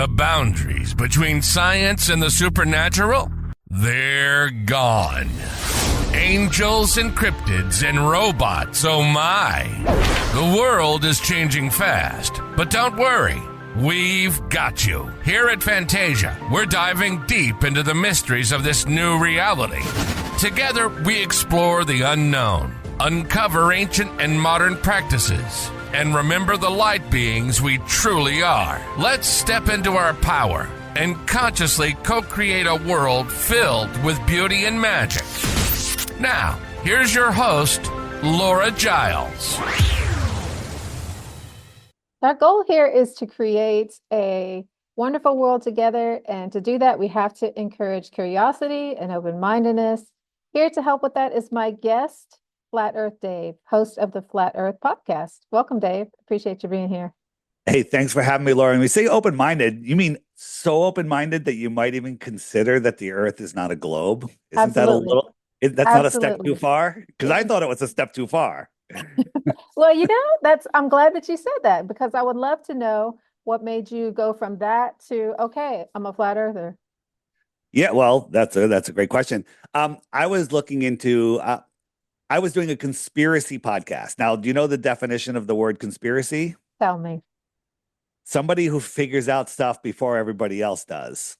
The boundaries between science and the supernatural? They're gone. Angels and cryptids and robots, oh my. The world is changing fast, but don't worry. We've got you. Here at Fantasia, we're diving deep into the mysteries of this new reality. Together, we explore the unknown, uncover ancient and modern practices, and remember the light beings we truly are. Let's step into our power and consciously co-create a world filled with beauty and magic. Now, here's your host, Laura Giles. Our goal here is to create a wonderful world together, and to do that, we have to encourage curiosity and open-mindedness. Here to help with that is my guest, Flat Earth Dave, host of the Flat Earth podcast. Welcome, Dave. Appreciate you being here. Hey, thanks for having me, Laura. When we say open-minded, you mean so open-minded that you might even consider that the Earth is not a globe? Isn't that a little? That's not a step too far? Because I thought it was a step too far. Well, I'm glad that you said that, because I would love to know what made you go from that to, okay, I'm a flat earther. Yeah, well, that's a great question. I was looking into, I was doing a conspiracy podcast. Now, do you know the definition of the word conspiracy? Tell me. Somebody who figures out stuff before everybody else does.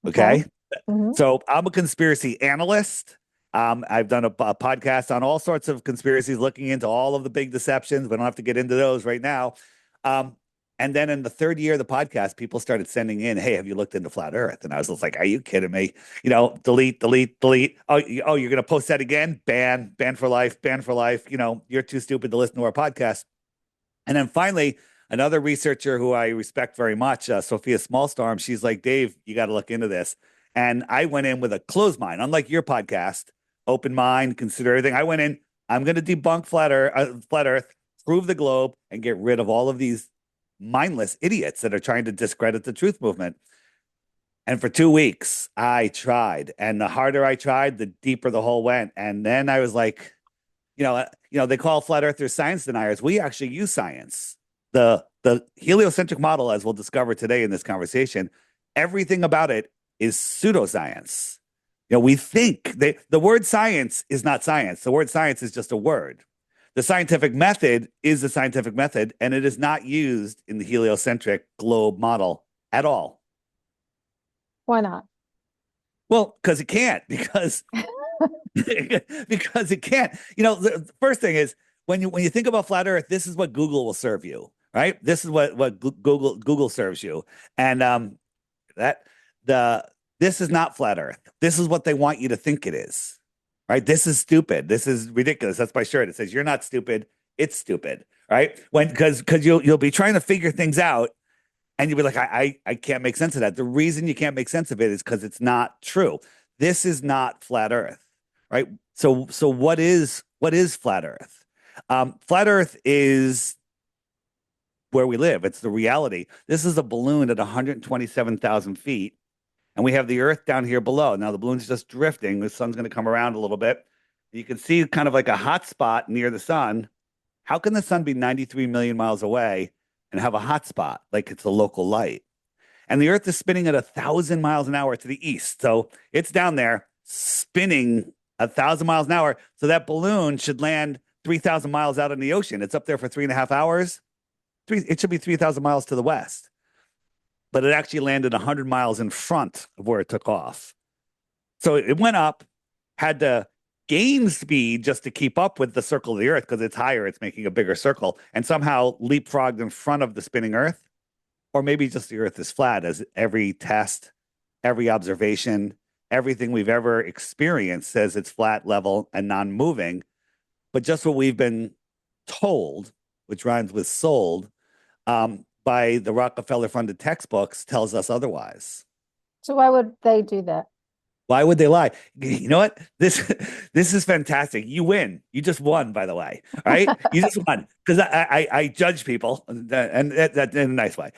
Okay. Mm-hmm. So I'm a conspiracy analyst. I've done a podcast on all sorts of conspiracies, looking into all of the big deceptions. We don't have to get into those right now. And then in the third year of the podcast, people started sending in, "Hey, have you looked into flat Earth?" And I was just like, "Are you kidding me? Delete. Oh, you're going to post that again? Ban for life. You're too stupid to listen to our podcast." And then finally, another researcher who I respect very much, Sophia Smallstorm, she's like, "Dave, you got to look into this." And I went in with a closed mind, unlike your podcast. Open mind, consider everything. I went in, I'm going to debunk flat Earth, prove the globe, and get rid of all of these mindless idiots that are trying to discredit the truth movement. And for 2 weeks, I tried. And the harder I tried, the deeper the hole went. And then I was like, they call flat earthers science deniers. We actually use science. The heliocentric model, as we'll discover today in this conversation, everything about it is pseudoscience. We think the word science is not science. The word science is just a word. The scientific method is the scientific method, and it is not used in the heliocentric globe model at all. Why not? Well, because it can't, because it can't. The first thing is, when you think about flat Earth, this is what Google will serve you, right? This is what Google serves you. And this is not flat Earth. This is what they want you to think it is, right? This is stupid. This is ridiculous. That's my shirt. It says, "You're not stupid. It's stupid," right? Because you'll be trying to figure things out, and you'll be like, I can't make sense of that. The reason you can't make sense of it is because it's not true. This is not flat Earth, right? So what is flat Earth? Flat Earth is where we live. It's the reality. This is a balloon at 127,000 feet. And we have the Earth down here below. Now the balloon's just drifting. The sun's going to come around a little bit. You can see kind of like a hot spot near the sun. How can the sun be 93 million miles away and have a hot spot like it's a local light? And the Earth is spinning at 1,000 miles an hour to the east. So it's down there spinning 1,000 miles an hour. So that balloon should land 3,000 miles out in the ocean. It's up there for 3.5 hours. It should be 3,000 miles to the west. But it actually landed 100 miles in front of where it took off. So it went up, had to gain speed just to keep up with the circle of the Earth, because it's higher, it's making a bigger circle, and somehow leapfrogged in front of the spinning Earth. Or maybe just the Earth is flat, as every test, every observation, everything we've ever experienced says it's flat, level, and non-moving. But just what we've been told, which rhymes with sold, by the Rockefeller-funded textbooks, tells us otherwise. So why would they do that? Why would they lie? You know what? This is fantastic. You win. You just won, by the way. All right? You just won. Because I judge people, and that in a nice way.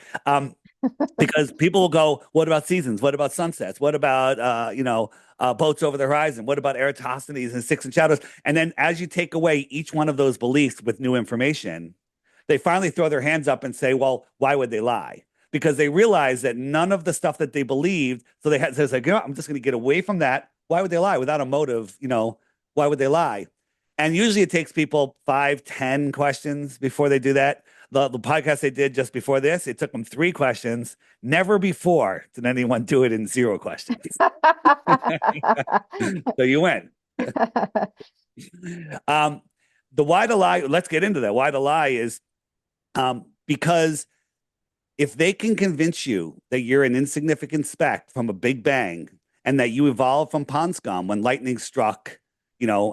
Because people will go, "What about seasons? What about sunsets? What about boats over the horizon? What about Eratosthenes and Six and Shadows?" And then as you take away each one of those beliefs with new information, they finally throw their hands up and say, "Well, why would they lie?" because they realized that none of the stuff that they believed, so so it's like, I'm just going to get away from that. Why would they lie without a motive? Why would they lie? And usually it takes people 5, 10 questions before they do that. The podcast they did just before this, it took them 3 questions. Never before did anyone do it in 0 questions. So you win. The why to lie, let's get into that. Why to lie is because if they can convince you that you're an insignificant speck from a big bang and that you evolved from pond scum when lightning struck,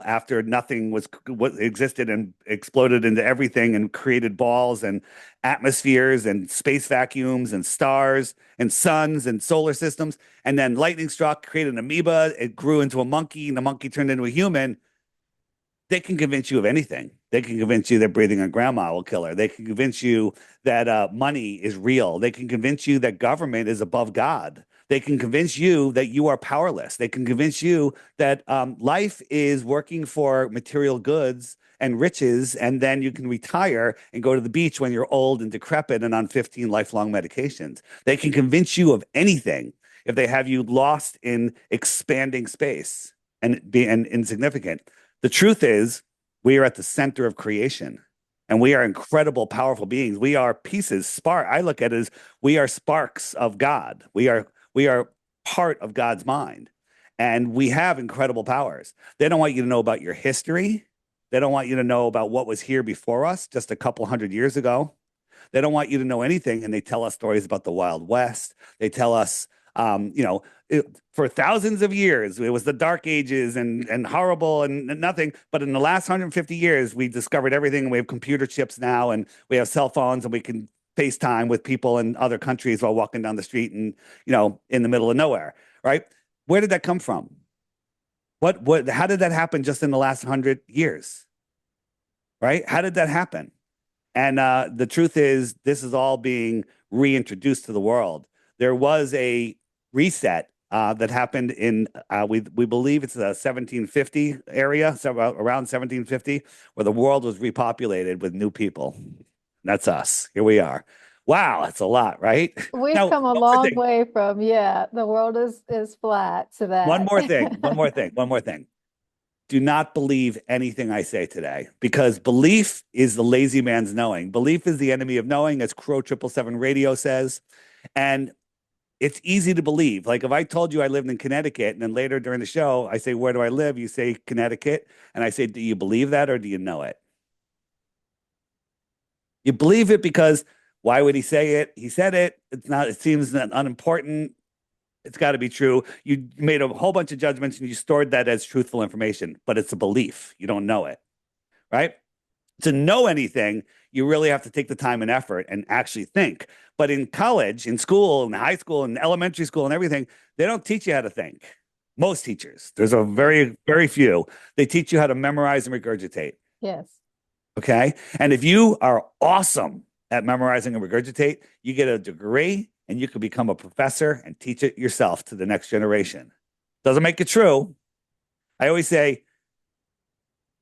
after nothing was what existed and exploded into everything and created balls and atmospheres and space vacuums and stars and suns and solar systems. And then lightning struck, created an amoeba, it grew into a monkey, and the monkey turned into a human. They can convince you of anything. They can convince you that breathing on grandma will kill her. They can convince you that money is real. They can convince you that government is above God. They can convince you that you are powerless. They can convince you that life is working for material goods and riches, and then you can retire and go to the beach when you're old and decrepit and on 15 lifelong medications. They can convince you of anything if they have you lost in expanding space and being insignificant. The truth is, we are at the center of creation, and we are incredible, powerful beings. We are pieces, I look at it as we are sparks of God. We are part of God's mind, and we have incredible powers. They don't want you to know about your history. They don't want you to know about what was here before us just a couple hundred years ago. They don't want you to know anything, and they tell us stories about the Wild West. They tell us, for thousands of years, it was the Dark Ages and horrible and nothing. But in the last 150 years, we discovered everything. And we have computer chips now, and we have cell phones, and we can FaceTime with people in other countries while walking down the street and, in the middle of nowhere, right? Where did that come from? How did that happen just in the last 100 years, right? How did that happen? And the truth is, this is all being reintroduced to the world. There was a reset that happened in, we believe it's the 1750 area, so around 1750, where the world was repopulated with new people. That's us. Here we are. Wow, that's a lot, right? We've come a long way from, the world is flat to that. One more thing. Do not believe anything I say today, because belief is the lazy man's knowing. Belief is the enemy of knowing, as Crow 777 Radio says. And it's easy to believe. Like if I told you I lived in Connecticut, and then later during the show, I say, where do I live? You say Connecticut. And I say, do you believe that, or do you know it? You believe it because why would he say it? He said it. It seems unimportant. It's got to be true. You made a whole bunch of judgments and you stored that as truthful information, but it's a belief. You don't know it, right? To know anything, you really have to take the time and effort and actually think. But in college, in school, in high school, in elementary school and everything, they don't teach you how to think. Most teachers, there's a very, very few. They teach you how to memorize and regurgitate. Yes. Okay. And if you are awesome at memorizing and regurgitate, you get a degree and you can become a professor and teach it yourself to the next generation. Doesn't make it true. I always say,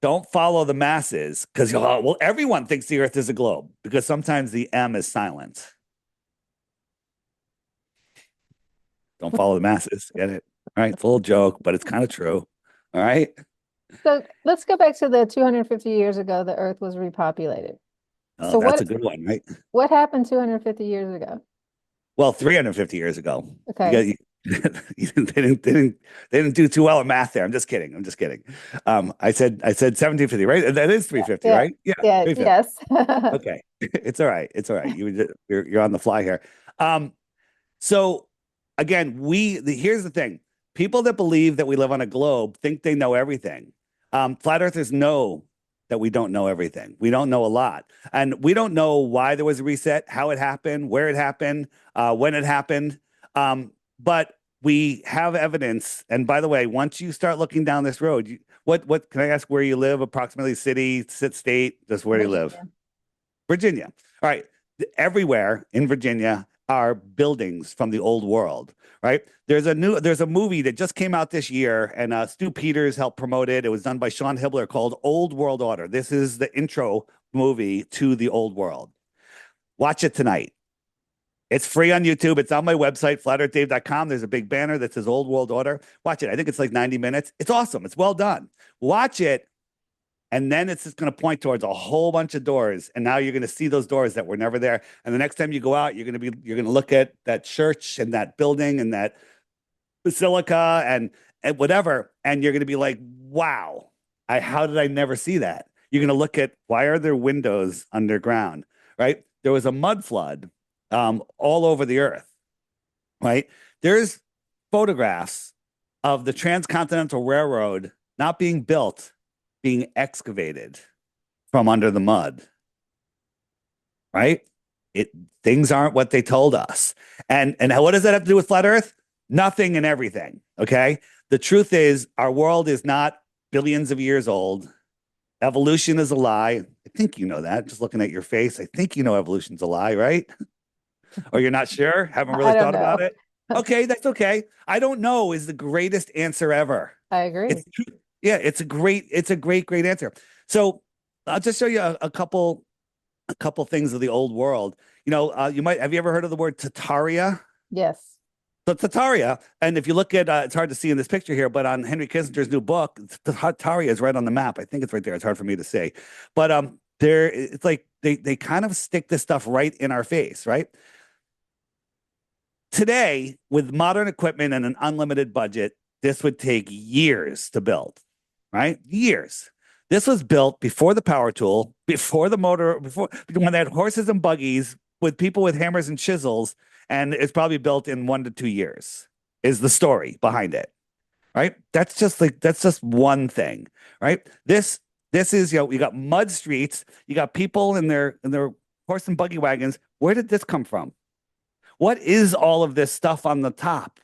don't follow the masses, because everyone thinks the earth is a globe, because sometimes the M is silent. Don't follow the masses. Get it? All right. It's a little joke, but it's kind of true. All right. So let's go back to the 250 years ago, the earth was repopulated. Oh, so that's a good one, right? What happened 250 years ago? Well, 350 years ago. Okay. They didn't do too well at math there. I'm just kidding. I said 1750, right? That is 350, right? Yeah. Yes. Okay. It's all right. You're on the fly here. So again, here's the thing. People that believe that we live on a globe think they know everything. Flat earthers know that we don't know everything. We don't know a lot. And we don't know why there was a reset, how it happened, where it happened, when it happened. But we have evidence. And by the way, once you start looking down this road, what can I ask where you live? Approximately city, state, just where do you live? Virginia. All right. Everywhere in Virginia are buildings from the old world, right? There's a movie that just came out this year, and Stu Peters helped promote it. It was done by Sean Hibbler, called Old World Order. This is the intro movie to the old world. Watch it tonight. It's free on YouTube. It's on my website, flatearthdave.com. There's a big banner that says Old World Order. Watch it. I think it's like 90 minutes. It's awesome. It's well done. Watch it. And then it's just going to point towards a whole bunch of doors. And now you're going to see those doors that were never there. And the next time you go out, you're going to look at that church and that building and that basilica and whatever. And you're going to be like, wow, how did I never see that? You're going to look at, why are there windows underground, right? There was a mud flood all over the earth, right? There's photographs of the Transcontinental Railroad not being built, being excavated from under the mud, right? Things aren't what they told us. And what does that have to do with flat Earth? Nothing and everything, okay? The truth is, our world is not billions of years old. Evolution is a lie. I think you know that, just looking at your face. I think you know evolution's a lie, right? Or you're not sure? Haven't really thought about it? Okay, that's okay. I don't know is the greatest answer ever. I agree. Yeah, it's a great answer. So I'll just show you a couple things of the old world. You know, have you ever heard of the word Tataria? Yes. So Tataria, and if you look at, it's hard to see in this picture here, but on Henry Kissinger's new book, Tataria is right on the map. I think it's right there. It's hard for me to say, but it's like they kind of stick this stuff right in our face, right? Today, with modern equipment and an unlimited budget, this would take years to build, right? Years. This was built before the power tool, before the motor, before when they had horses and buggies with people with hammers and chisels, and it's probably built in 1 to 2 years, is the story behind it, right? That's just one thing, right? This is, you got mud streets, you got people in their horse and buggy wagons. Where did this come from? What is all of this stuff on the top,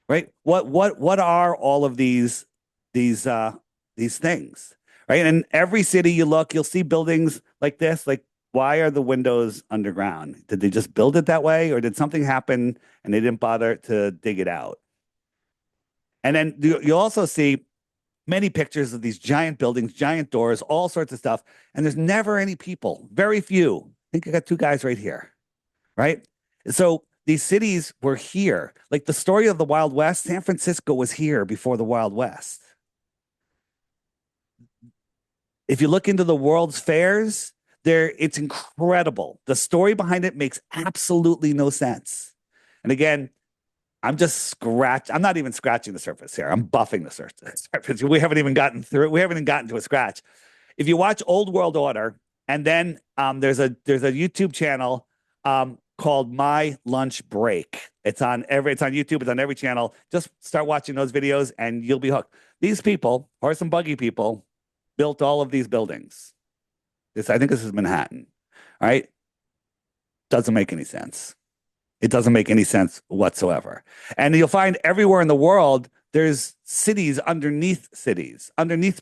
right? What are all of these things, right? And in every city you look, you'll see buildings like this. Like, why are the windows underground? Did they just build it that way, or did something happen and they didn't bother to dig it out? And then you'll also see many pictures of these giant buildings, giant doors, all sorts of stuff, and there's never any people. Very few. I think I got 2 guys right here, right? So these cities were here. Like the story of the Wild West, San Francisco was here before the Wild West. If you look into the world's fairs, it's incredible. The story behind it makes absolutely no sense. And again, I'm not even scratching the surface here. I'm buffing the surface. We haven't even gotten through it. We haven't even gotten to a scratch. If you watch Old World Order, and then there's a YouTube channel called My Lunch Break. It's on YouTube. It's on every channel. Just start watching those videos and you'll be hooked. These people, horse and buggy people, built all of these buildings. I think this is Manhattan, right? Doesn't make any sense. It doesn't make any sense whatsoever. And you'll find everywhere in the world, there's cities, underneath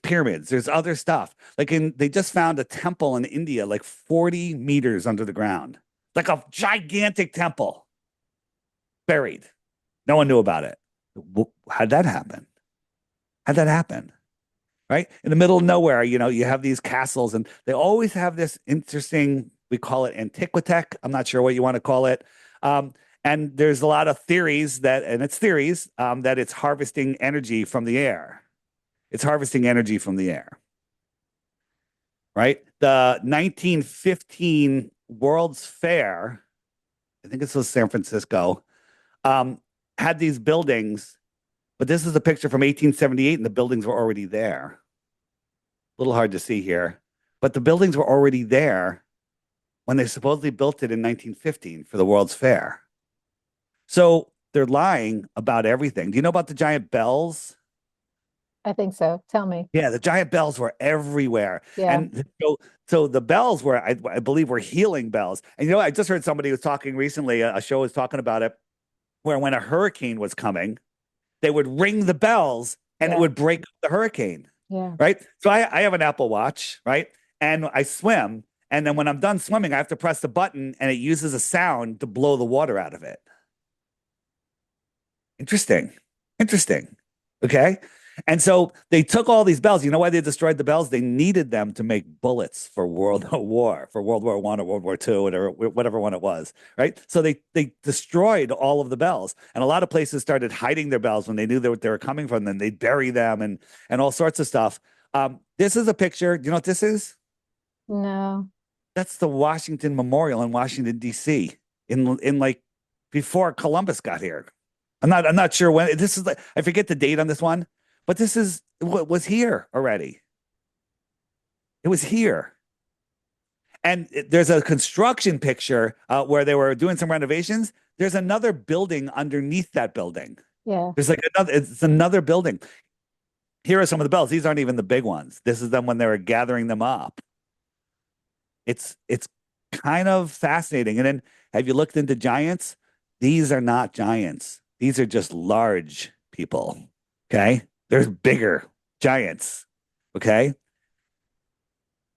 pyramids. There's other stuff. They just found a temple in India, like 40 meters under the ground. Like a gigantic temple buried. No one knew about it. How'd that happen? Right? In the middle of nowhere, you have these castles, and they always have this interesting, we call it antiquitech. I'm not sure what you want to call it. And there's a lot of theories that it's harvesting energy from the air. It's harvesting energy from the air. Right? The 1915 World's Fair, I think this was San Francisco, had these buildings, but this is a picture from 1878, and the buildings were already there. A little hard to see here, but the buildings were already there when they supposedly built it in 1915 for the World's Fair. So they're lying about everything. Do you know about the giant bells? I think so. Tell me. Yeah, the giant bells were everywhere. Yeah. And so the bells were, I believe, were healing bells. And I just heard somebody was talking recently, a show was talking about it, where when a hurricane was coming, they would ring the bells and it would break up the hurricane. Yeah. Right. So I have an Apple Watch, right? And I swim. And then when I'm done swimming, I have to press the button and it uses a sound to blow the water out of it. Interesting. Okay. And so they took all these bells. You know why they destroyed the bells? They needed them to make bullets for World War, for World War I or World War II, whatever one it was, right? So they destroyed all of the bells, and a lot of places started hiding their bells when they knew they were coming from them. They'd bury them and all sorts of stuff. This is a picture. Do you know what this is? No. That's the Washington Memorial in Washington D.C. in like before Columbus got here. I'm not sure when this is. Like, I forget the date on this one. But this is what was here already. It was here. And there's a construction picture where they were doing some renovations. There's another building underneath that building. Yeah. There's like it's another building. Here are some of the bells. These aren't even the big ones. This is them when they were gathering them up. It's kind of fascinating. And then have you looked into giants? These are not giants. These are just large people. Okay. There's bigger giants. Okay.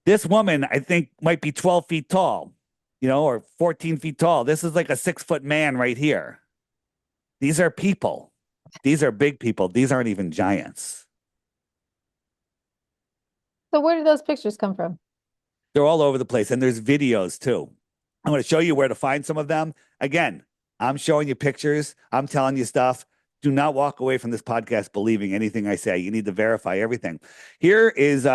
This woman, I think, might be 12 feet tall, or 14 feet tall. This is like a 6-foot man right here. These are people. These are big people. These aren't even giants. So where did those pictures come from? They're all over the place. And there's videos too. I'm going to show you where to find some of them. Again, I'm showing you pictures. I'm telling you stuff. Do not walk away from this podcast believing anything I say. You need to verify everything. Here is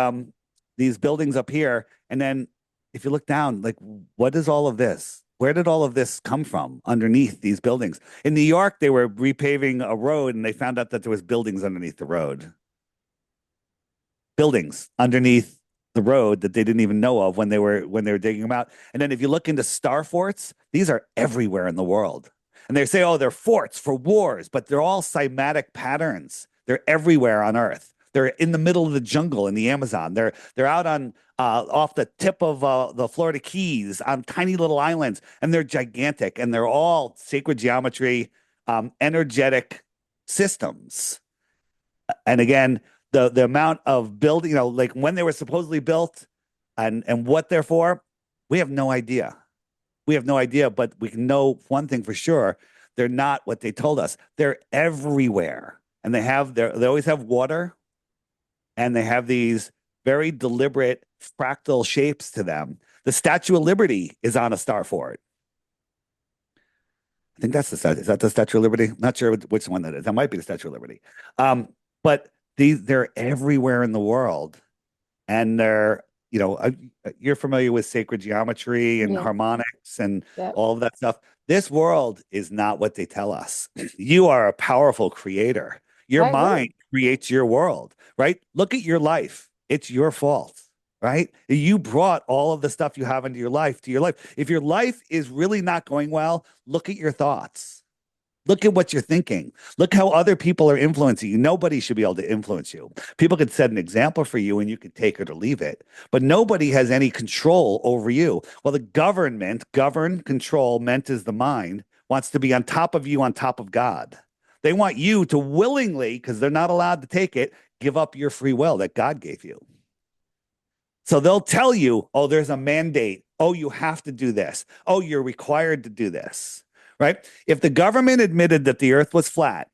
these buildings up here. And then if you look down, like, what is all of this? Where did all of this come from underneath these buildings? In New York, they were repaving a road and they found out that there was buildings underneath the road. Buildings underneath the road that they didn't even know of when they were digging them out. And then if you look into star forts, these are everywhere in the world. And they say, oh, they're forts for wars, but they're all cymatic patterns. They're everywhere on Earth. They're in the middle of the jungle in the Amazon. They're out on off the tip of the Florida Keys on tiny little islands, and they're gigantic, and they're all sacred geometry, energetic systems. And again, the amount of building, like when they were supposedly built, and what they're for, we have no idea. We have no idea, but we can know one thing for sure. They're not what they told us. They're everywhere. And they always have water, and they have these very deliberate fractal shapes to them. The Statue of Liberty is on a star fort. I think that's is that the Statue of Liberty? Not sure which one that is. That might be the Statue of Liberty. But they're everywhere in the world. And they're, you're familiar with sacred geometry and harmonics and all of that stuff. This world is not what they tell us. You are a powerful creator. Your mind creates your world, right? Look at your life. It's your fault, right? You brought all of the stuff you have into your life to your life. If your life is really not going well, look at your thoughts. Look at what you're thinking. Look how other people are influencing you. Nobody should be able to influence you. People could set an example for you and you could take it or leave it, but nobody has any control over you. Well, the control, meant is the mind, wants to be on top of you, on top of God. They want you to willingly, because they're not allowed to take it, give up your free will that God gave you. So they'll tell you, oh, there's a mandate. Oh, you have to do this. Oh, you're required to do this. Right? If the government admitted that the earth was flat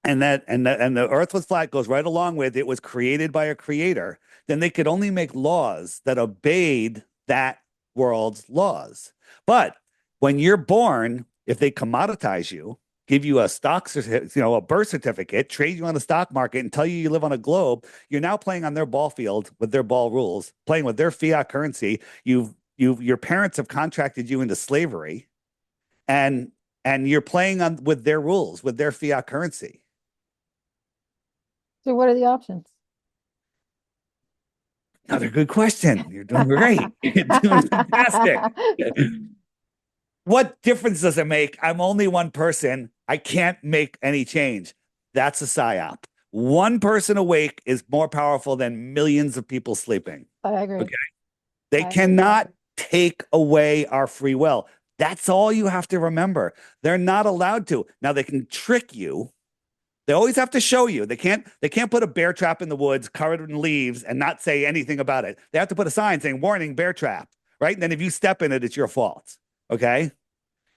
and the earth was flat goes right along with it was created by a creator, then they could only make laws that obeyed that world's laws. But when you're born, if they commoditize you, give you a a birth certificate, trade you on the stock market and tell you live on a globe, you're now playing on their ball field with their ball rules, playing with their fiat currency. Your parents have contracted you into slavery. And you're playing with their rules, with their fiat currency. So what are the options? Another good question. You're doing great. You're doing fantastic. What difference does it make? I'm only one person. I can't make any change. That's a psyop. One person awake is more powerful than millions of people sleeping. I agree. Okay. They cannot take away our free will. That's all you have to remember. They're not allowed to. Now they can trick you. They always have to show you. They can't put a bear trap in the woods covered in leaves and not say anything about it. They have to put a sign saying, warning, bear trap, right? And then if you step in it, it's your fault. Okay.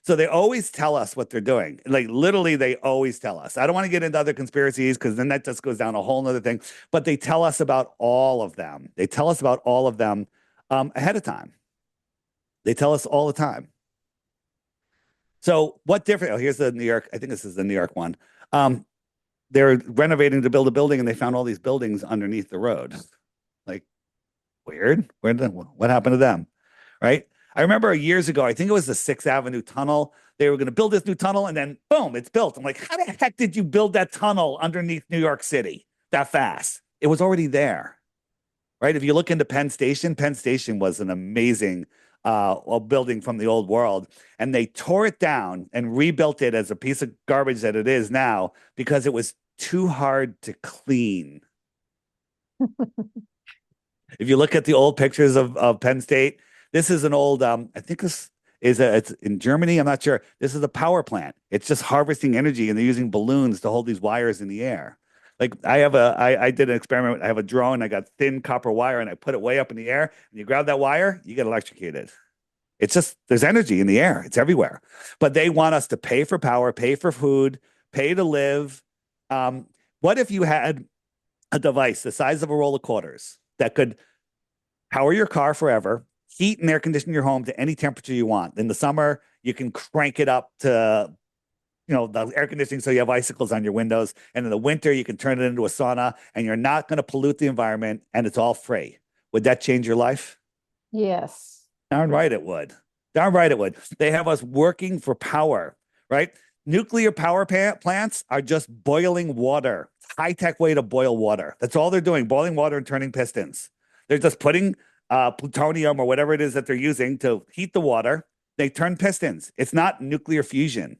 So they always tell us what they're doing. Like literally, they always tell us. I don't want to get into other conspiracies because then that just goes down a whole nother thing. But they tell us about all of them. They tell us about all of them ahead of time. They tell us all the time. So what different? Oh, here's the New York. I think this is the New York one. They're renovating to build a building, and they found all these buildings underneath the road. Like weird. What happened to them? Right. I remember years ago, I think it was the 6th Avenue tunnel. They were going to build this new tunnel and then boom, it's built. I'm like, how the heck did you build that tunnel underneath New York City that fast? It was already there, right? If you look into Penn Station was an amazing building from the old world. And they tore it down and rebuilt it as a piece of garbage that it is now because it was too hard to clean. If you look at the old pictures of Penn State, this is an old, I think this is it's in Germany. I'm not sure. This is a power plant. It's just harvesting energy and they're using balloons to hold these wires in the air. Like I did an experiment. I have a drone. I got thin copper wire and I put it way up in the air and you grab that wire, you get electrocuted. It's just, there's energy in the air. It's everywhere. But they want us to pay for power, pay for food, pay to live. What if you had a device the size of a roll of quarters that could power your car forever, heat and air condition your home to any temperature you want? In the summer, you can crank it up to, the air conditioning so you have icicles on your windows. And in the winter, you can turn it into a sauna and you're not going to pollute the environment and it's all free. Would that change your life? Yes. Darn right it would. Darn right it would. They have us working for power, right? Nuclear power plants are just boiling water. High-tech way to boil water. That's all they're doing, boiling water and turning pistons. They're just putting plutonium or whatever it is that they're using to heat the water. They turn pistons. It's not nuclear fusion,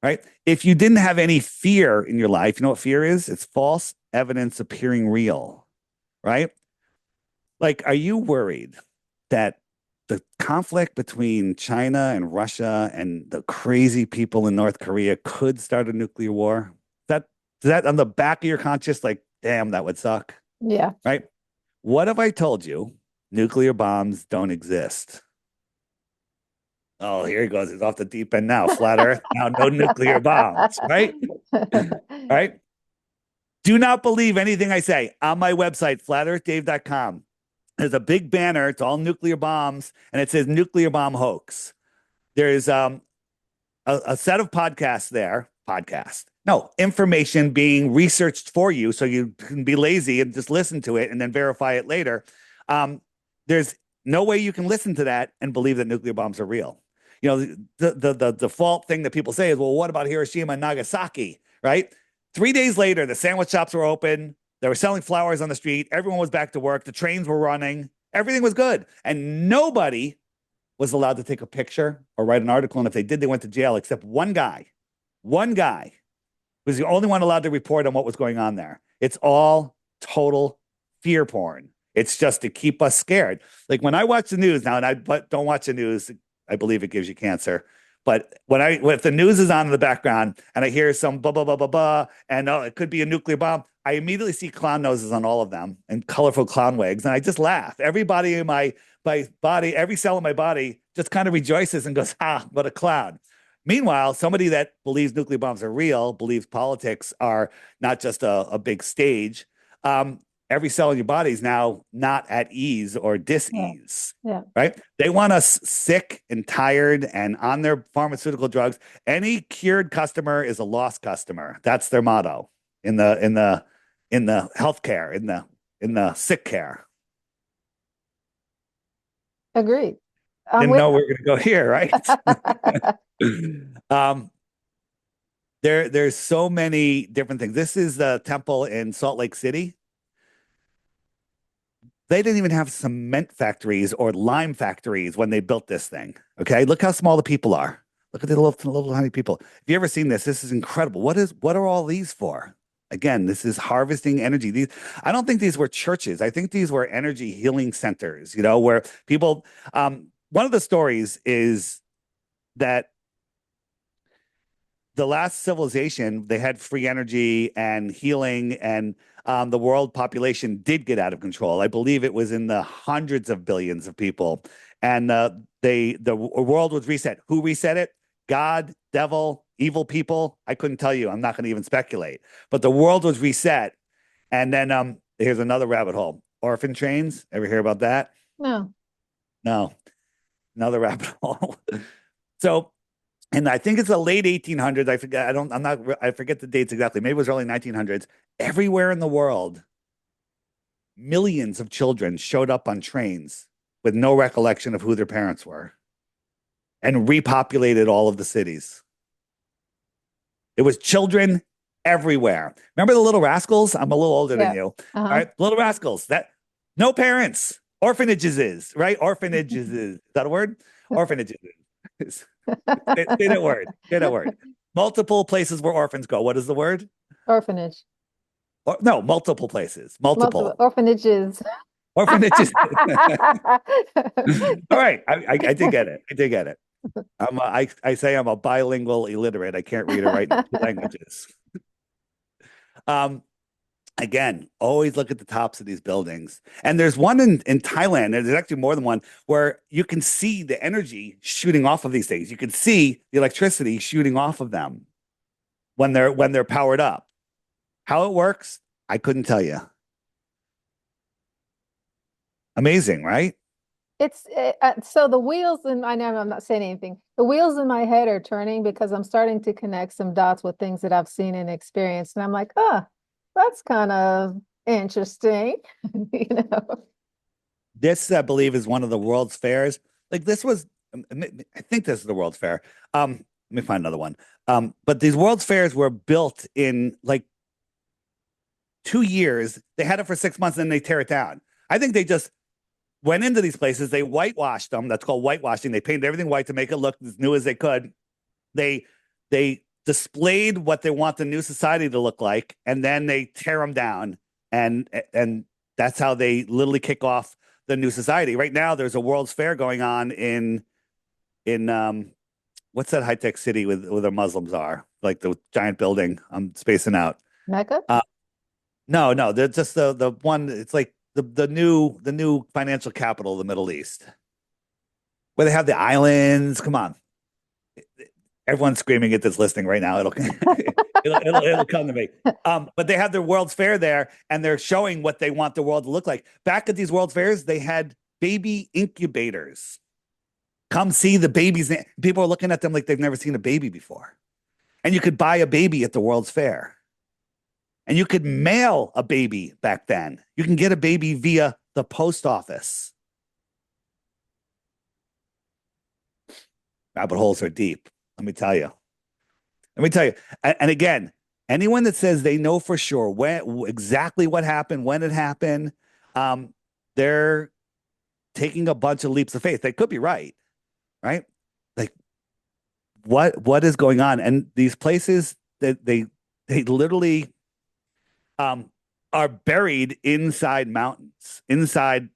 right? If you didn't have any fear in your life, you know what fear is? It's false evidence appearing real, right? Like, are you worried that the conflict between China and Russia and the crazy people in North Korea could start a nuclear war? Is that on the back of your conscience? Like, damn, that would suck. Yeah. Right. What if I told you nuclear bombs don't exist? Oh, here he goes. He's off the deep end now. Flat Earth. Now, no nuclear bombs. Right. Right. Do not believe anything I say. On my website, flatearthdave.com. There's a big banner. It's all nuclear bombs, and it says nuclear bomb hoax. There's a set of podcasts there. Information being researched for you so you can be lazy and just listen to it and then verify it later. There's no way you can listen to that and believe that nuclear bombs are real. The default thing that people say is, well, what about Hiroshima and Nagasaki, right? 3 days later, the sandwich shops were open. They were selling flowers on the street. Everyone was back to work. The trains were running. Everything was good. And nobody was allowed to take a picture or write an article. And if they did, they went to jail, except one guy. One guy was the only one allowed to report on what was going on there. It's all total fear porn. It's just to keep us scared. Like when I watch the news now, and I don't watch the news, I believe it gives you cancer. But if the news is on in the background and I hear some blah, blah, blah, blah, blah, and it could be a nuclear bomb, I immediately see clown noses on all of them and colorful clown wigs. And I just laugh. Everybody in my body, every cell in my body just kind of rejoices and goes, what a clown. Meanwhile, somebody that believes nuclear bombs are real, believes politics are not just a big stage, every cell in your body is now not at ease or dis-ease, right? They want us sick and tired and on their pharmaceutical drugs. Any cured customer is a lost customer. That's their motto in the healthcare, in the sick care. Agreed. Didn't know we were going to go here, right? There's so many different things. This is the temple in Salt Lake City. They didn't even have cement factories or lime factories when they built this thing. Okay, look how small the people are. Look at the little tiny people. Have you ever seen this? This is incredible. What are all these for? Again, this is harvesting energy. I don't think these were churches. I think these were energy healing centers, where people, one of the stories is that the last civilization, they had free energy and healing, and the world population did get out of control. I believe it was in the hundreds of billions of people. and the world was reset. Who reset it? God, devil, evil people. I couldn't tell you. I'm not going to even speculate. But the world was reset, and then here's another rabbit hole. Orphan trains. Ever hear about that? No. No, another rabbit hole. So, and I think it's the late 1800s. I forget. I forget the dates exactly. Maybe it was early 1900s. Everywhere in the world, millions of children showed up on trains with no recollection of who their parents were and repopulated all of the cities. It was children everywhere. Remember the Little Rascals? I'm a little older than Yeah. you. Uh-huh. All right, Little Rascals. That no parents. Orphanages is right. Orphanages is that a word? Orphanages is. Say that word. Say that word. Multiple places where orphans go. What is the word? Orphanage. No, multiple places. Multiple Orphanages. orphanages. All right, I did get it. I did get it. I say I'm a bilingual illiterate. I can't read or write in two languages. Um, Again, always look at the tops of these buildings. And there's one in Thailand, and there's actually more than one, where you can see the energy shooting off of these things. You can see the electricity shooting off of them when they're powered up. How it works, I couldn't tell you. Amazing, right? It's so the wheels in I know I'm not saying anything. The wheels in my head are turning because I'm starting to connect some dots with things that I've seen and experienced. And I'm like, oh, that's kind of interesting. You know. This, I believe, is one of the World's Fairs. Like this was, I think this is the World's Fair. Let me find another one. But these World's Fairs were built in like 2 years. They had it for 6 months, and then they tear it down. I think they just went into these places. They whitewashed them. That's called whitewashing. They painted everything white to make it look as new as they could. They displayed what they want the new society to look like, and then they tear them down, and that's how they literally kick off the new society. Right now, there's a World's Fair going on in what's that high tech city where the Muslims are, like the giant building. I'm spacing out. Mecca? No, they're just the one. It's like the new financial capital of the Middle East, where they have the islands. Come on, everyone's screaming at this listing right now. It'll come to me. But they have their World's Fair there, and they're showing what they want the world to look like. Back at these World's Fairs, they had baby incubators. Come see the babies. People are looking at them like they've never seen a baby before. And you could buy a baby at the World's Fair. And you could mail a baby back then. You can get a baby via the post office. Rabbit holes are deep. Let me tell you. And again, anyone that says they know for sure exactly what happened, when it happened, they're taking a bunch of leaps of faith. They could be right? Like what is going on? And these places that they literally are buried inside mountains, inside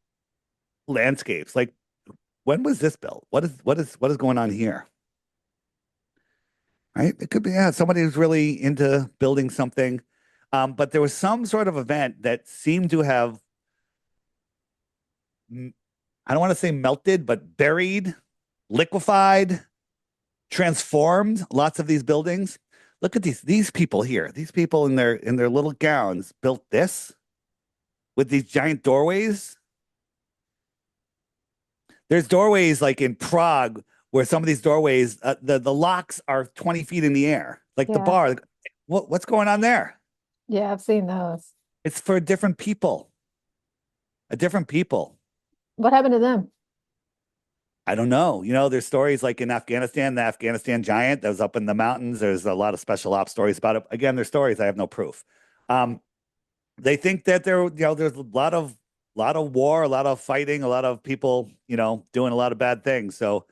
landscapes. Like, when was this built? What is going on here? Right? It could be somebody who's really into building something. But there was some sort of event that seemed to have, I don't want to say melted, but buried, liquefied, transformed lots of these buildings. Look at these people here. These people in their little gowns built this with these giant doorways. There's doorways like in Prague where some of these doorways, the locks are 20 feet in the air, like the Yeah. bar. What's going on there? Yeah, I've seen those. It's for different people. A different people. What happened to them? I don't know. There's stories like in Afghanistan, the Afghanistan giant that was up in the mountains. There's a lot of special ops stories about it. Again, there's stories. I have no proof. They think that there's a lot of war, a lot of fighting, a lot of people, doing a lot of bad things. So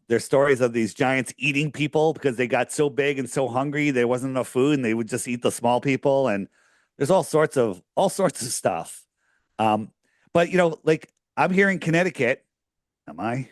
there's stories of these giants eating people because they got so big and so hungry there wasn't enough food, and they would just eat the small people. And there's all sorts of stuff. But like I'm here in Connecticut. Am I?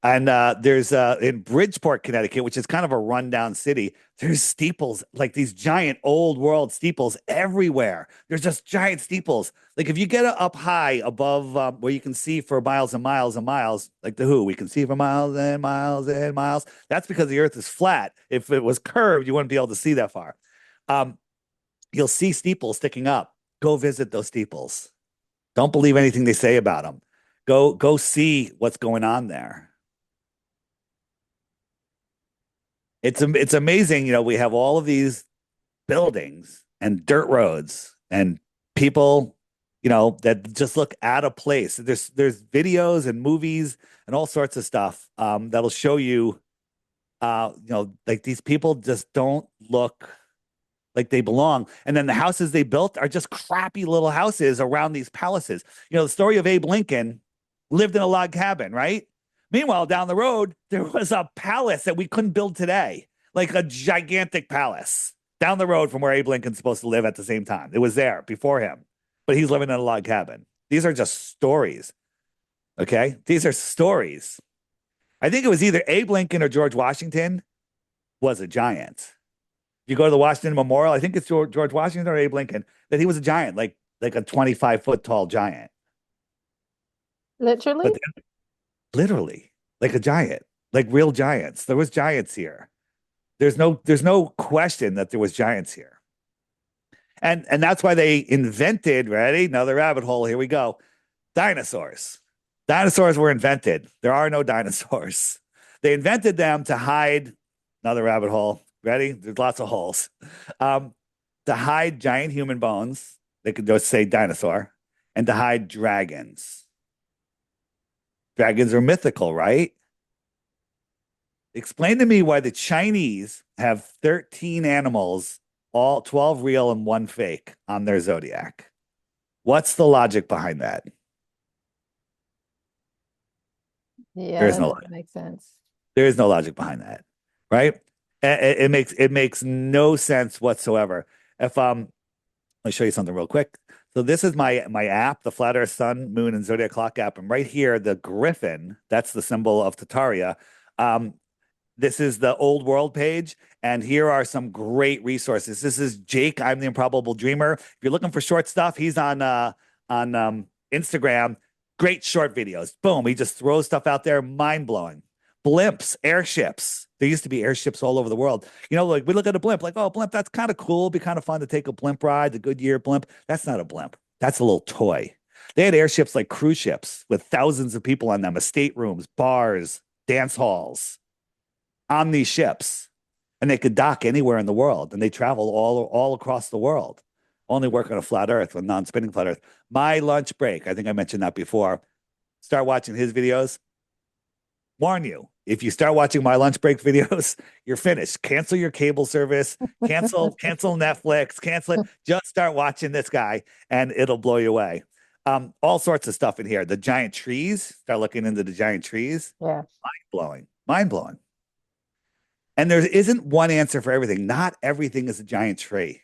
And there's in Bridgeport, Connecticut, which is kind of a rundown city, there's steeples, like these giant old world steeples everywhere. There's just giant steeples. Like if you get up high above where you can see for miles and miles and miles, like the Who, we can see for miles and miles and miles. That's because the earth is flat. If it was curved, you wouldn't be able to see that far. Um, you'll see steeples sticking up. Go visit those steeples. Don't believe anything they say about them. Go see what's going on there. It's amazing, we have all of these buildings and dirt roads and people, that just look out of place. There's videos and movies and all sorts of stuff that'll show you, like these people just don't look like they belong. And then the houses they built are just crappy little houses around these palaces. The story of Abe Lincoln lived in a log cabin, right? Meanwhile, down the road, there was a palace that we couldn't build today, like a gigantic palace down the road from where Abe Lincoln's supposed to live at the same time. It was there before him, but he's living in a log cabin. These are just stories. Okay. These are stories. I think it was either Abe Lincoln or George Washington was a giant. You go to the Washington Memorial, I think it's George Washington or Abe Lincoln, that he was a giant, like a 25-foot tall giant. Literally? But literally, like a giant, like real giants. There was giants here. There's no question that there was giants here. And that's why they invented, ready? Another rabbit hole. Here we go. Dinosaurs. Dinosaurs were invented. There are no dinosaurs. They invented them to hide, another rabbit hole. Ready? There's lots of holes. To hide giant human bones. They could just say dinosaur. And to hide dragons. Dragons are mythical, right? Explain to me why the Chinese have 13 animals, all 12 real and one fake on their zodiac. What's the logic behind that? Yeah, There is that no doesn't logic. make sense. There is no logic behind that, right? It makes no sense whatsoever. If Let me show you something real quick. So this is my app, the Flat Earth Sun, Moon, and Zodiac Clock app, and right here, the griffin, that's the symbol of Tataria. This is the old world page, and here are some great resources. This is Jake, I'm the Improbable Dreamer. If you're looking for short stuff, he's on Instagram. Great short videos. Boom, he just throws stuff out there, mind blowing. Blimps, airships. There used to be airships all over the world. Like we look at a blimp, like, oh, blimp, that's kind of cool. It'd be kind of fun to take a blimp ride, the Goodyear blimp. That's not a blimp. That's a little toy. They had airships like cruise ships with thousands of people on them, estate rooms, bars, dance halls on these ships. And they could dock anywhere in the world. And they travel all across the world. Only work on a flat earth, a non-spinning flat earth. My lunch break, I think I mentioned that before. Start watching his videos. Warn you, if you start watching my lunch break videos, you're finished. Cancel your cable service, cancel Netflix, cancel it. Just start watching this guy and it'll blow you away. All sorts of stuff in here. The giant trees, start looking into the giant trees. Yeah. Mind blowing. And there isn't one answer for everything. Not everything is a giant tree.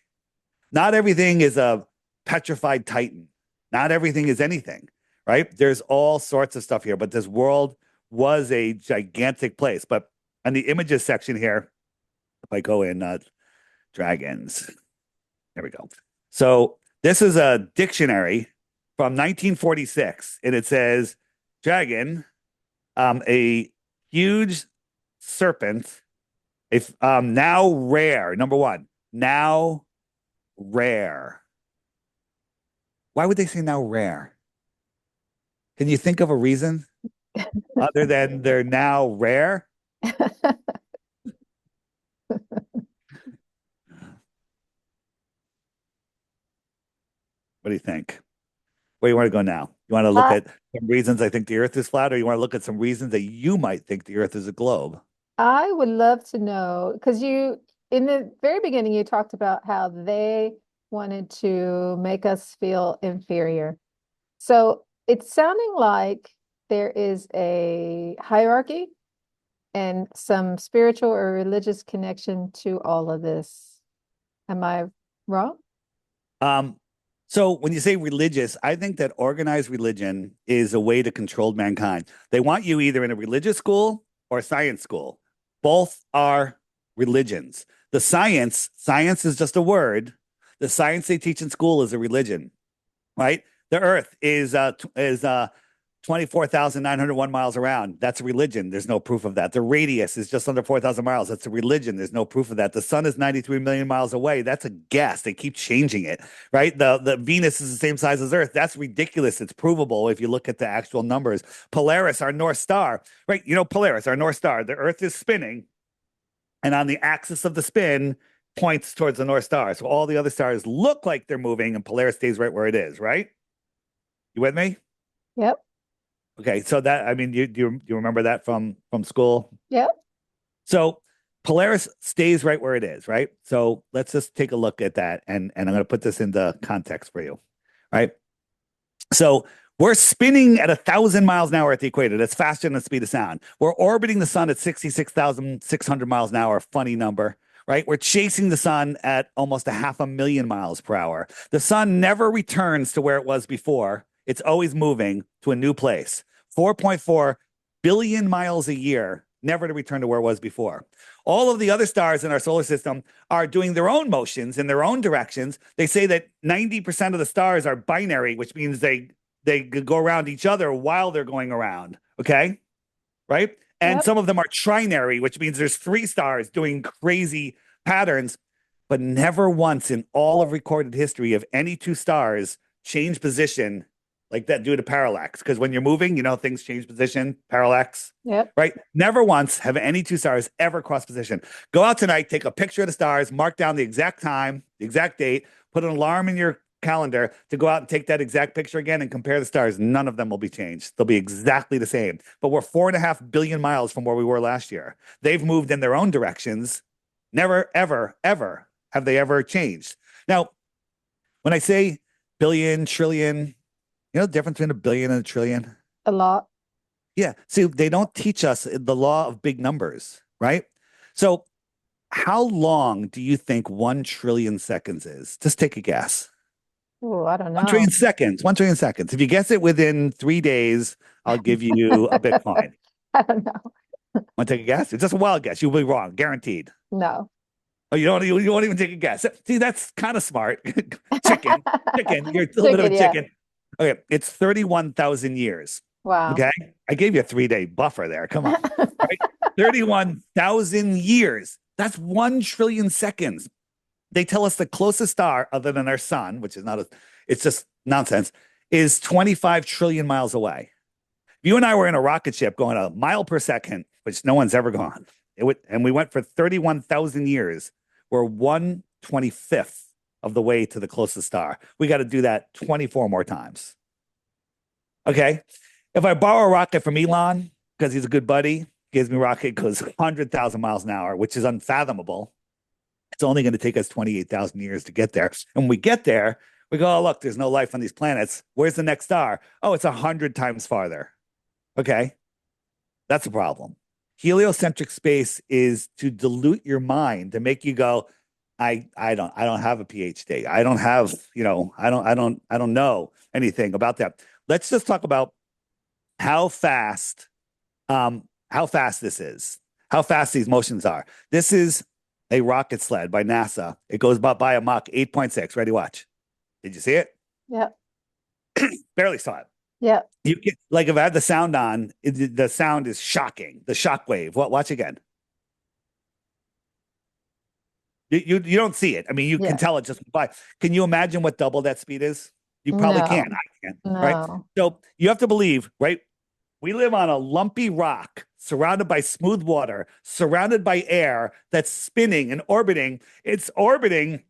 Not everything is a petrified titan. Not everything is anything, right? There's all sorts of stuff here, but this world was a gigantic place. But on the images section here, if I go in dragons, there we go. So this is a dictionary from 1946, and it says dragon, a huge serpent, if now rare. Number one, now rare. Why would they say now rare? Can you think of a reason? Other than they're now rare? What do you think? Where you want to go now? You want to look at some reasons I think the earth is flat, or you want to look at some reasons that you might think the earth is a globe? I would love to know, because in the very beginning, you talked about how they wanted to make us feel inferior. So it's sounding like there is a hierarchy and some spiritual or religious connection to all of this. Am I wrong? So when you say religious, I think that organized religion is a way to control mankind. They want you either in a religious school or a science school. Both are religions. The science is just a word. The science they teach in school is a religion, right? The Earth is 24,901 miles around. That's a religion. There's no proof of that. The radius is just under 4,000 miles. That's a religion. There's no proof of that. The sun is 93 million miles away. That's a guess. They keep changing it, right? The Venus is the same size as Earth. That's ridiculous. It's provable if you look at the actual numbers. Polaris, our North Star, right? You know, Polaris, our North Star, the Earth is spinning, and on the axis of the spin points towards the North Star. So all the other stars look like they're moving, and Polaris stays right where it is, right? You with me? Yep. Okay, so that, I mean, do you remember that from school? Yep. So Polaris stays right where it is, right? So let's just take a look at that, and I'm going to put this into context for you, right? So we're spinning at 1,000 miles an hour at the equator. That's faster than the speed of sound. We're orbiting the sun at 66,600 miles an hour. Funny number, right? We're chasing the sun at almost 500,000 miles per hour. The sun never returns to where it was before. It's always moving to a new place. 4.4 billion miles a year, never to return to where it was before. All of the other stars in our solar system are doing their own motions in their own directions. They say that 90% of the stars are binary, which means they go around each other while they're going around. Okay, right? And Yep. some of them are trinary, which means there's 3 stars doing crazy patterns, but never once in all of recorded history have any 2 stars changed position like that due to parallax. Because when you're moving, you know, things change position, parallax, Yep. right? Never once have any 2 stars ever crossed position. Go out tonight, take a picture of the stars, mark down the exact time, the exact date, put an alarm in your calendar to go out and take that exact picture again and compare the stars. None of them will be changed. They'll be exactly the same. But we're 4.5 billion miles from where we were last year. They've moved in their own directions. Never, ever, ever have they ever changed. Now, when I say billion, trillion, you know the difference between a billion and a trillion? A lot. Yeah. See, they don't teach us the law of big numbers, right? So how long do you think 1 trillion seconds is? Just take a guess. Oh, I don't 1 know. trillion seconds. 1 trillion seconds. If you guess it within 3 days, I'll give you a Bitcoin. I don't know. Want to take a guess? It's just a wild guess. You'll be wrong, guaranteed. No. Oh, you won't even take a guess. See, that's kind of smart. Chicken. You're a little bit of a Yeah. chicken. Okay, it's 31,000 years. Wow. Okay, I gave you a 3-day buffer there. Come on, right? 31,000 years. That's 1 trillion seconds. They tell us the closest star, other than our sun, which is not it's just nonsense, is 25 trillion miles away. If you and I were in a rocket ship going a mile per second, which no one's ever gone, and we went for 31,000 years, we're 1/25th of the way to the closest star. We got to do that 24 more times. Okay. If I borrow a rocket from Elon, because he's a good buddy, gives me a rocket, goes 100,000 miles an hour, which is unfathomable. It's only going to take us 28,000 years to get there. And when we get there, we go, oh, look, there's no life on these planets. Where's the next star? Oh, it's 100 times farther. Okay. That's a problem. Heliocentric space is to dilute your mind, to make you go, I don't have a PhD. I don't have, I don't know anything about that. Let's just talk about how fast this is, how fast these motions are. This is a rocket sled by NASA. It goes by a Mach 8.6. Ready, watch. Did you see it? Yep. Barely saw it. Yep. You get, like, if I had the sound on, the sound is shocking. The shock wave. Watch again. You don't see it. I mean, you can tell it just by. Can you imagine what double that speed is? You probably can. I can. No. Right. So you have to believe, right? We live on a lumpy rock surrounded by smooth water, surrounded by air that's spinning and orbiting. It's orbiting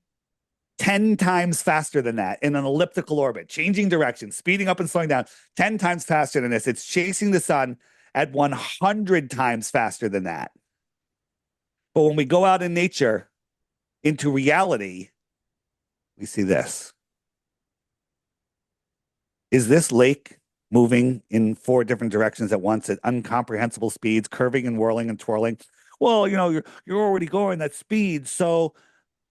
10 times faster than that in an elliptical orbit, changing direction, speeding up and slowing down 10 times faster than this. It's chasing the sun at 100 times faster than that. But when we go out in nature, into reality, we see this. Is this lake moving in 4 different directions at once at incomprehensible speeds, curving and whirling and twirling? Well, you're already going that speed, so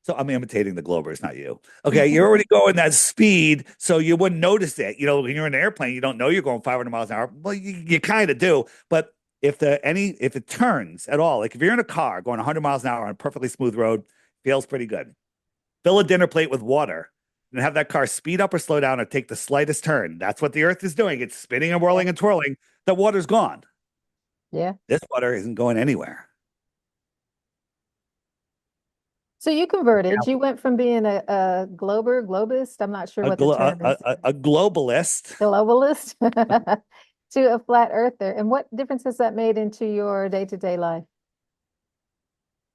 So I'm imitating the Globers, not you. Okay, you're already going that speed, so you wouldn't notice it. When you're in an airplane, you don't know you're going 500 miles an hour. Well, you kind of do, but if it turns at all, like if you're in a car going 100 miles an hour on a perfectly smooth road, feels pretty good. Fill a dinner plate with water and have that car speed up or slow down or take the slightest turn. That's what the Earth is doing. It's spinning and whirling and twirling. The water's gone. Yeah. This water isn't going anywhere. So you converted. You went from being a globist. I'm not sure what the term is. A globalist. Globalist to a flat earther. And what difference has that made into your day-to-day life?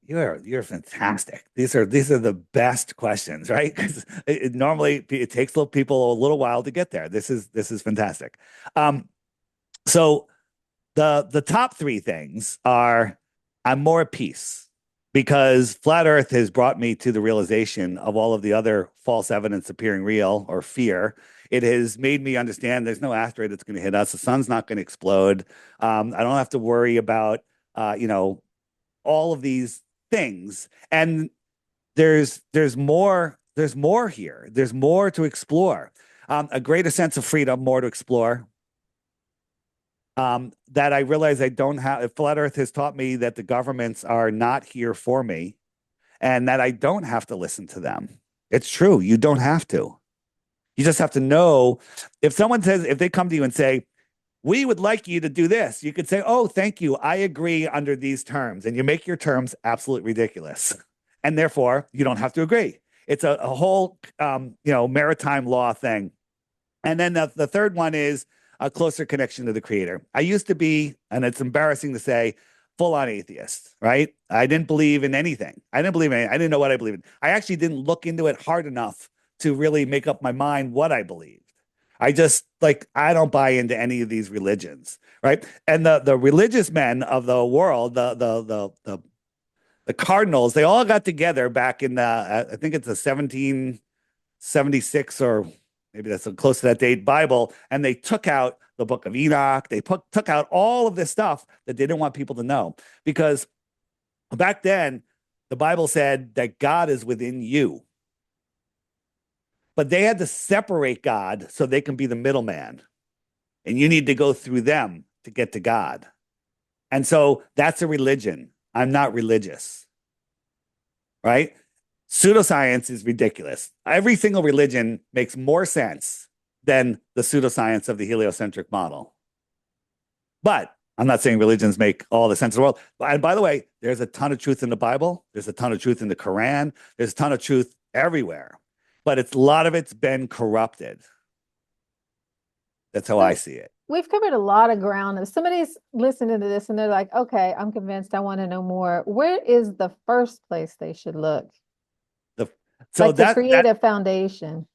You're fantastic. These are the best questions, right? Because normally it takes people a little while to get there. This is fantastic. So the top three things are: I'm more at peace because flat Earth has brought me to the realization of all of the other false evidence appearing real or fear. It has made me understand there's no asteroid that's going to hit us. The sun's not going to explode. I don't have to worry about all of these things. And there's more here. There's more to explore. A greater sense of freedom, more to explore. That I realize I don't have. Flat Earth has taught me that the governments are not here for me and that I don't have to listen to them. It's true. You don't have to. You just have to know if they come to you and say, we would like you to do this, you could say, oh, thank you. I agree under these terms. And you make your terms absolutely ridiculous. And therefore, you don't have to agree. It's a whole, maritime law thing. And then the third one is a closer connection to the creator. I used to be, and it's embarrassing to say, full-on atheist, right? I didn't believe in anything. I didn't know what I believed in. I actually didn't look into it hard enough to really make up my mind what I believed. I just I don't buy into any of these religions, right? And the religious men of the world, the cardinals, they all got together back in I think it's a 1776 or maybe that's close to that date Bible, and they took out the Book of Enoch. They took out all of this stuff that they didn't want people to know, because back then the Bible said that God is within you. But they had to separate God so they can be the middleman. And you need to go through them to get to God. And so that's a religion. I'm not religious. Right? Pseudoscience is ridiculous. Every single religion makes more sense than the pseudoscience of the heliocentric model. But I'm not saying religions make all the sense in the world. And by the way, there's a ton of truth in the Bible. There's a ton of truth in the Quran. There's a ton of truth everywhere. But a lot of it's been corrupted. That's how I see it. We've covered a lot of ground. If somebody's listening to this and they're like, okay, I'm convinced, I want to know more, where is the first place they should look? To create a foundation.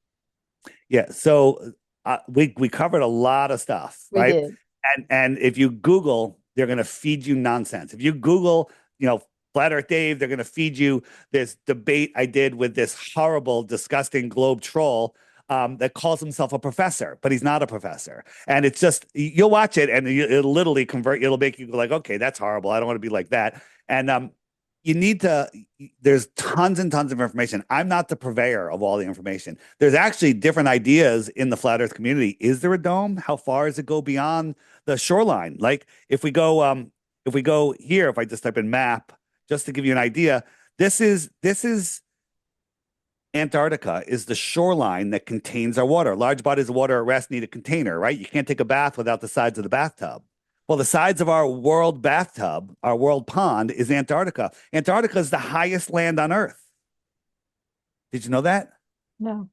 Yeah. So we covered a lot of stuff, right? We did. And if you Google, they're going to feed you nonsense. If you Google, Flat Earth Dave, they're going to feed you this debate I did with this horrible, disgusting globe troll that calls himself a professor, but he's not a professor. And it's just, you'll watch it and it'll literally convert. It'll make you go like, okay, that's horrible. I don't want to be like that. And there's tons and tons of information. I'm not the purveyor of all the information. There's actually different ideas in the flat Earth community. Is there a dome? How far does it go beyond the shoreline? Like if we go here, if I just type in map, just to give you an idea, this is Antarctica is the shoreline that contains our water. Large bodies of water at rest need a container, right? You can't take a bath without the sides of the bathtub. Well, the sides of our world bathtub, our world pond, is Antarctica. Antarctica is the highest land on Earth. Did you know that? No.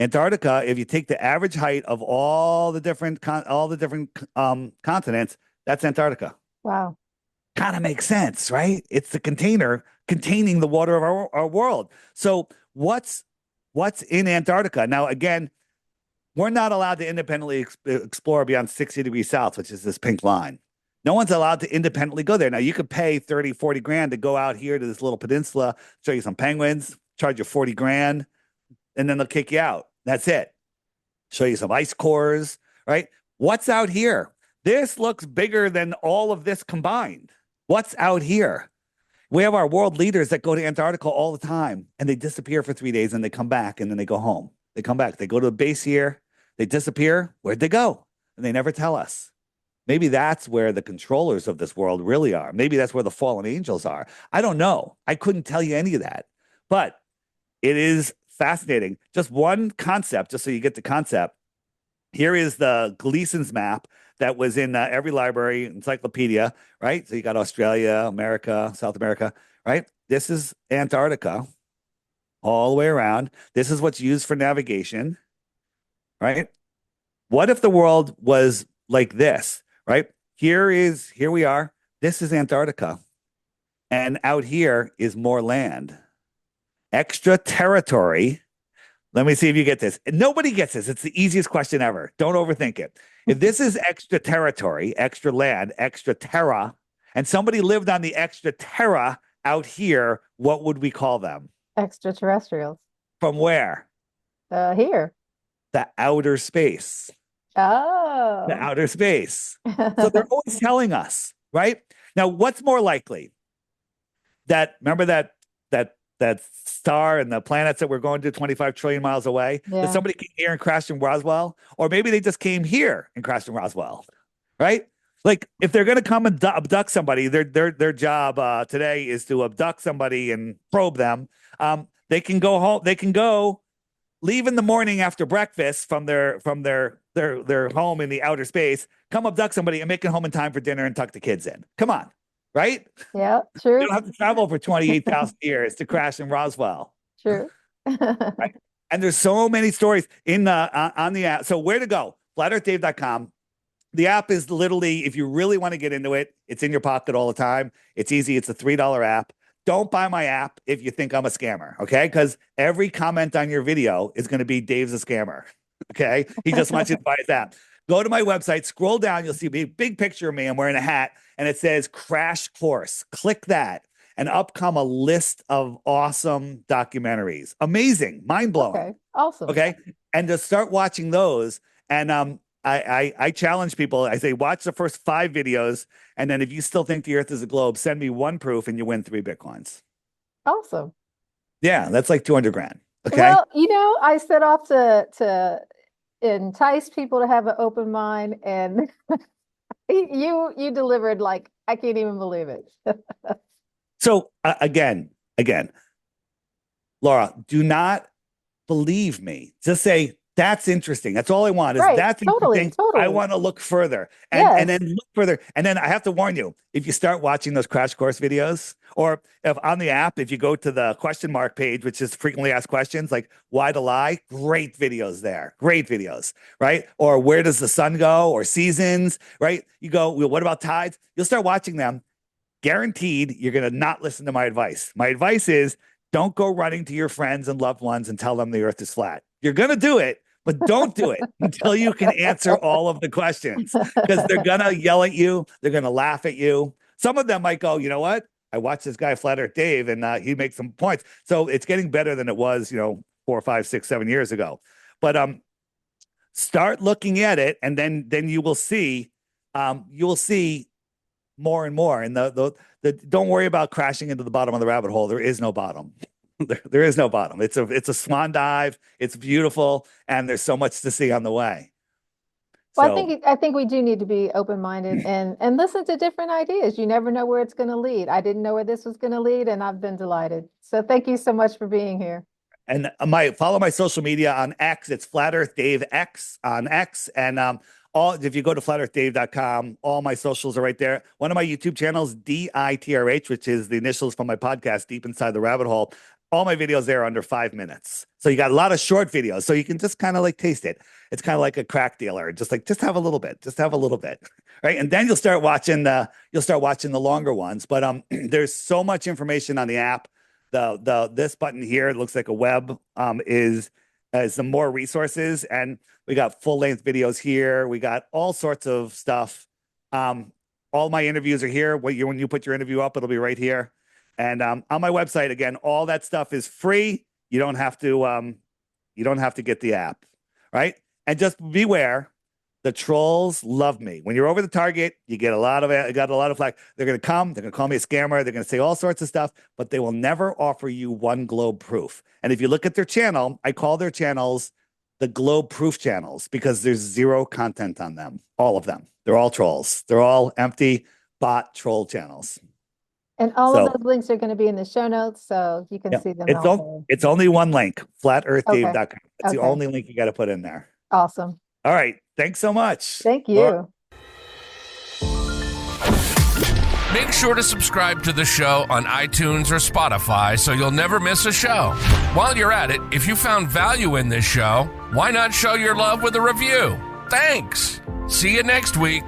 Antarctica, if you take the average height of all the different continents, that's Antarctica. Wow. Kind of makes sense, right? It's the container containing the water of our world. So what's in Antarctica? Now, again, we're not allowed to independently explore beyond 60 degrees south, which is this pink line. No one's allowed to independently go there. Now, you could pay 30, 40 grand to go out here to this little peninsula, show you some penguins, charge you 40 grand, and then they'll kick you out. That's it. Show you some ice cores, right? What's out here? This looks bigger than all of this combined. What's out here? We have our world leaders that go to Antarctica all the time and they disappear for 3 days and they come back and then they go home. They come back. They go to the base here. They disappear. Where'd they go? And they never tell us. Maybe that's where the controllers of this world really are. Maybe that's where the fallen angels are. I don't know. I couldn't tell you any of that. But it is fascinating. Just one concept, just so you get the concept. Here is the Gleason's map that was in every library encyclopedia, right? So you got Australia, America, South America, right? This is Antarctica all the way around. This is what's used for navigation, right? What if the world was like this, right? Here we are. This is Antarctica. And out here is more land. Extra territory. Let me see if you get this. Nobody gets this. It's the easiest question ever. Don't overthink it. If this is extra territory, extra land, extra terra, and somebody lived on the extra terra out here, what would we call them? Extraterrestrials. From where? Here. The outer space. Oh. The outer space. So they're always telling us, right? Now, what's more likely? Remember that star and the planets that we're going to 25 trillion miles away, that somebody came here and crashed in Roswell, or maybe they just came here and crashed in Roswell, right? Like if they're going to come and abduct somebody, their job today is to abduct somebody and probe them. They can go home. They can go leave in the morning after breakfast from their home in the outer space, come abduct somebody and make it home in time for dinner and tuck the kids in. Come on. Right? Yeah, true. You don't have to travel for 28,000 years to crash in Roswell. True. Right? And there's so many stories on the app. So where to go? FlatEarthDave.com. The app is literally, if you really want to get into it, it's in your pocket all the time. It's easy. It's a $3 app. Don't buy my app if you think I'm a scammer, okay? Because every comment on your video is going to be Dave's a scammer, okay? He just wants you to buy his app. Go to my website, scroll down, you'll see a big picture of me. I'm wearing a hat, and it says Crash Course. Click that, and up come a list of awesome documentaries. Amazing, mind-blowing. Okay, awesome. Okay, and to start watching those, and I challenge people. I say, watch the first 5 videos, and then if you still think the Earth is a globe, send me 1 proof, and you win 3 Bitcoins. Awesome. Yeah, that's like 200 grand. Okay. Well, I set off to entice people to have an open mind, and you delivered like I can't even believe it. So again, Laura, do not believe me. Just say that's interesting. That's all I want is that's interesting. Totally. I want to look further and then look further. And then I have to warn you, if you start watching those crash course videos, or if on the app, if you go to the question mark page, which is frequently asked questions like why to lie, great videos there. Great videos, right? Or where does the sun go, or seasons, right? You go, well, what about tides? You'll start watching them. Guaranteed, you're going to not listen to my advice. My advice is don't go running to your friends and loved ones and tell them the earth is flat. You're going to do it, but don't do it until you can answer all of the questions, because they're going to yell at you. They're going to laugh at you. Some of them might go, you know what? I watched this guy, Flat Earth Dave, and he makes some points. So it's getting better than it was, 4, 5, 6, 7 years ago. But start looking at it, and then you will see more and more. And the don't worry about crashing into the bottom of the rabbit hole. There is no bottom. There is no bottom. It's a swan dive. It's beautiful, and there's so much to see on the way. Well, I think we do need to be open-minded and listen to different ideas. You never know where it's going to lead. I didn't know where this was going to lead, and I've been delighted. So thank you so much for being here. And follow my social media on X. It's Flat Earth Dave X on X, and if you go to flatearthdave.com, all my socials are right there. One of my YouTube channels, DITRH, which is the initials from my podcast, Deep Inside the Rabbit Hole. All my videos there are under 5 minutes. So you got a lot of short videos. So you can just kind of like taste it. It's kind of like a crack dealer. Just have a little bit. Just have a little bit. Right. And then you'll start watching the longer ones. But there's so much information on the app. This button here, it looks like a web, is some more resources. And we got full-length videos here. We got all sorts of stuff. All my interviews are here. When you put your interview up, it'll be right here. And on my website, again, all that stuff is free. You don't have to get the app, right? And just beware, The trolls love me. When you're over the target, you got a lot of flack. They're going to come. They're going to call me a scammer. They're going to say all sorts of stuff, but they will never offer you one globe proof. And if you look at their channel, I call their channels the globe proof channels because there's zero content on them. All of them. They're all trolls. They're all empty bot troll channels. And all of those links are going to be in the show notes, so you can see them. It's only one link, flatearthdave.com. That's the only link you got to put in there. Awesome. All right. Thanks so much. Thank you. Make sure to subscribe to the show on iTunes or Spotify so you'll never miss a show. While you're at it, if you found value in this show, why not show your love with a review? Thanks. See you next week.